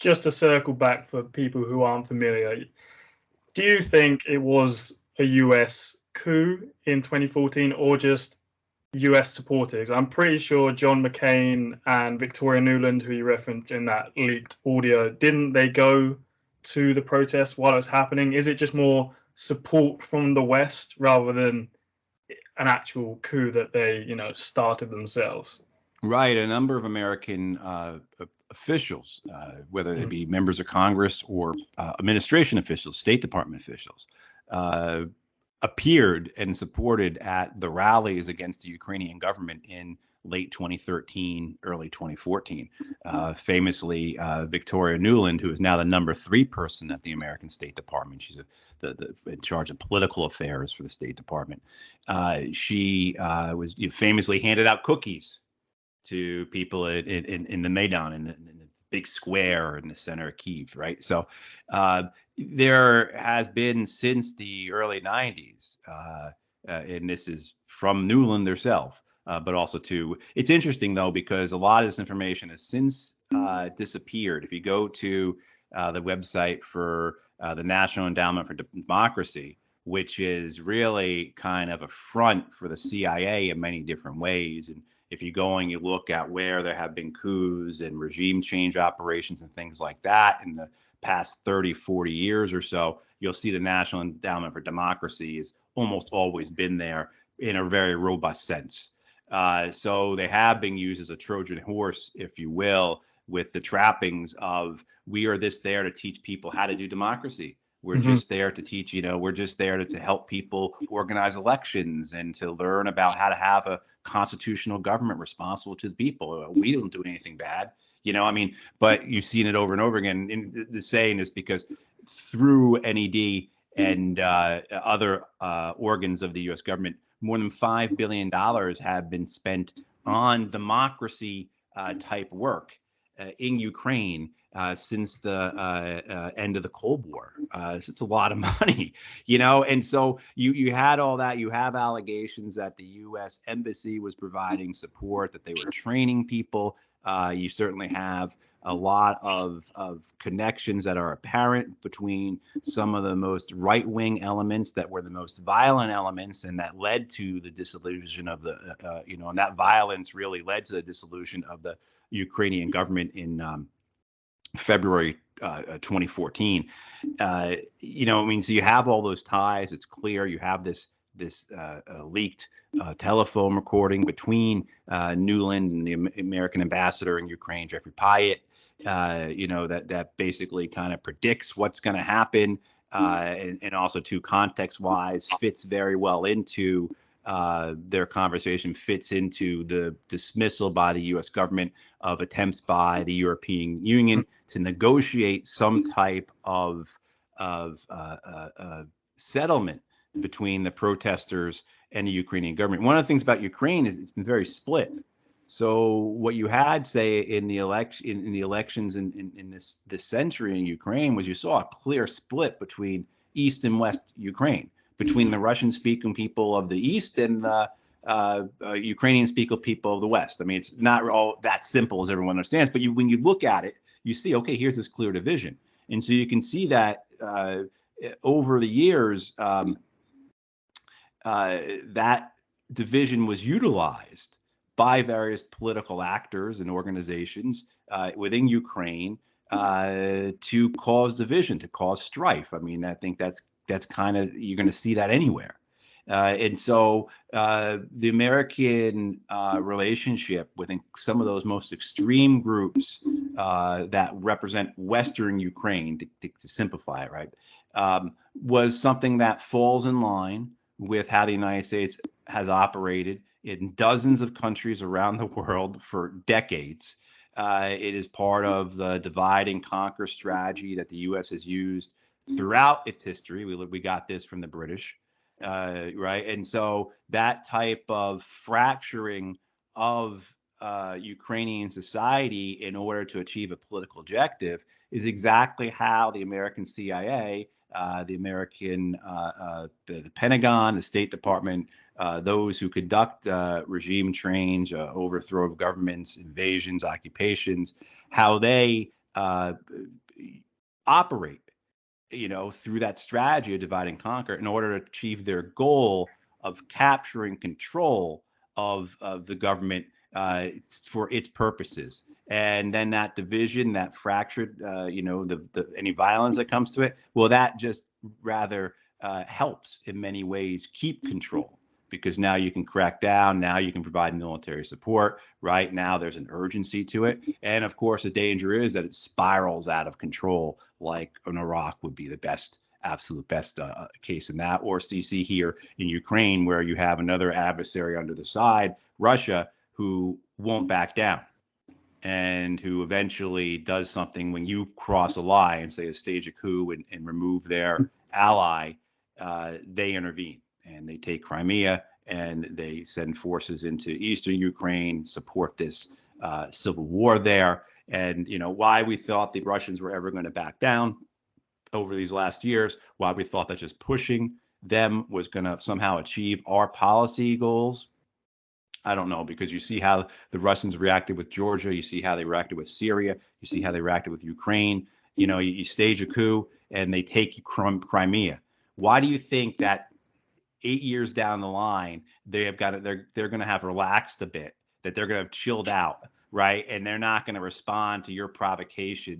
just to circle back for people who aren't familiar, do you think it was a US coup in 2014 or just US supporters? I'm pretty sure John McCain and Victoria Nuland, who you referenced in that leaked audio, didn't they go to the protest while it was happening? Is it just more support from the West rather than an actual coup that they, started themselves? Right. A number of American officials, whether they be members of Congress or administration officials, State Department officials, appeared and supported at the rallies against the Ukrainian government in late 2013, early 2014. Famously, Victoria Nuland, who is now the number 3 person at the American State Department. She's in charge of political affairs for the State Department. She was famously handed out cookies to people in the Maidan, in the big square in the center of Kyiv, right? So there has been since the early 90s, and this is from Nuland herself, but also it's interesting though, because a lot of this information has since disappeared. If you go to the website for the National Endowment for Democracy, which is really kind of a front for the CIA in many different ways. And if you go and you look at where there have been coups and regime change operations and things like that in the past 30, 40 years or so, you'll see the National Endowment for Democracy has almost always been there in a very robust sense. So they have been used as a Trojan horse, if you will, with the trappings of, we are there to teach people how to do democracy. We're just there to teach, we're just there to help people organize elections and to learn about how to have a constitutional government responsible to the people. We don't do anything bad, but you've seen it over and over again. And the saying is because through NED and other organs of the U.S. government, more than $5 billion have been spent on democracy type work in Ukraine since the end of the Cold War. So it's a lot of money, and so you had all that. You have allegations that the U.S. Embassy was providing support, that they were training people. You certainly have a lot of connections that are apparent between some of the most right-wing elements that were the most violent elements, and that led to the dissolution of the, and that violence really led to the dissolution of the Ukrainian government in February 2014. So you have all those ties. It's clear you have this leaked telephone recording between Nuland and the American ambassador in Ukraine, Jeffrey Pyatt. That basically kind of predicts what's going to happen, and also context-wise fits very well into their conversation, fits into the dismissal by the U.S. government of attempts by the European Union to negotiate some type of settlement between the protesters and the Ukrainian government. One of the things about Ukraine is it's been very split. So what you had, say, in the elections in this century in Ukraine was you saw a clear split between East and West Ukraine, between the Russian-speaking people of the East and the Ukrainian-speaking people of the West. I mean, it's not all that simple as everyone understands, but when you look at it, you see, okay, here's this clear division. And so you can see that over the years, that division was utilized by various political actors and organizations within Ukraine to cause division, to cause strife. I mean, I think that's kind of, you're going to see that anywhere. And so the American relationship with some of those most extreme groups that represent Western Ukraine, to simplify it, right, was something that falls in line with how the United States has operated in dozens of countries around the world for decades. It is part of the divide and conquer strategy that the U.S. has used throughout its history. We got this from the British, right? And so that type of fracturing of Ukrainian society in order to achieve a political objective is exactly how the American CIA, the American, the Pentagon, the State Department, those who conduct regime change, overthrow of governments, invasions, occupations, how they uh, operate, through that strategy of divide and conquer in order to achieve their goal of capturing control of the government for its purposes. And then that division, that fractured, any violence that comes to it, well, that just rather helps in many ways keep control, because now you can crack down, now you can provide military support. Right now there's an urgency to it, and of course the danger is that it spirals out of control, like in Iraq would be the absolute best case in that, or CC here in Ukraine, where you have another adversary under the side, Russia, who won't back down, and who eventually does something when you cross a line, say a stage a coup and remove their ally. They intervene and they take Crimea and they send forces into eastern Ukraine, support this civil war there. And why we thought the Russians were ever going to back down over these last years, why we thought that just pushing them was going to somehow achieve our policy goals, I don't know, because you see how the Russians reacted with Georgia, you see how they reacted with Syria, you see how they reacted with Ukraine. You stage a coup and they take Crimea. Why do you think that 8 years down the line they're going to have relaxed a bit, that they're going to have chilled out, right? And they're not going to respond to your provocation